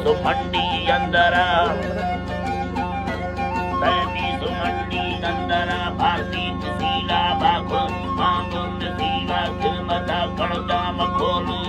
सुमंडी अंदरा सैनी सुमंडी अंदरा भारती सीला बाखो मांगुंद सीला खिलमता कणदा मखोलू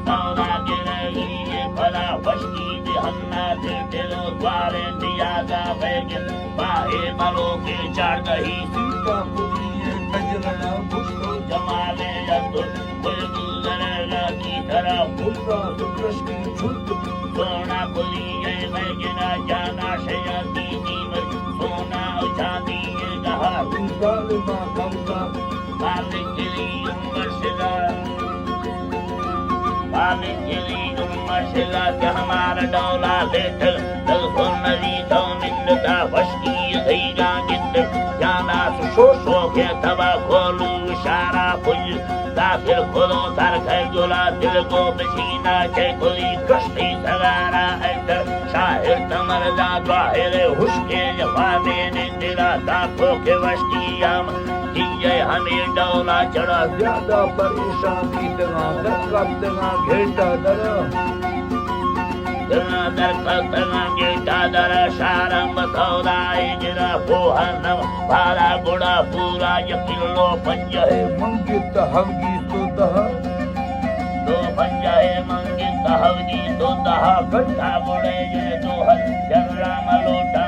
सौदा गिरही ये फला वशकी हन्ना दे तेरो द्वारे दिया जा वेगन बाहे मलो के चार दही सीता पुरी गजरना पुष्टो जमाले यदुर बुलबुलरा की तरह पुष्टा सुकृष्टि छुट सोना पुली ये वेगना जाना शयती नीमर सोना चांदी ये कहा उदाल मा कमसा मालिक गिरी उम्मशिला मालिक गिरी उम्मशिला के हमारा डोला लेकर दल को नदी तो निंदा वशकी सही जागिंद जाना सुशोशो के तवा खोलू इशारा पुल दाखिल खोलो तार घर गोला दिल को बसीना के कोई कश्ती सवारा ऐतर शाहिर तमर जा ज़ाहिर हुस्के जवाबे ने तेरा दाखो के वशकी हम जिये हमें डोला चढ़ा ज्यादा परेशानी दगा दरकत दगा घेटा दरा दर कतना गेटा दर शारम सौदाई गिरा पोहनम भारा गुड़ा पूरा यकिलो पंजहे मंगित हवगी तो दह दो पंजहे मंगित हवगी तो दहा गट्टा बुड़े ये दो हल जर्रा मलोटा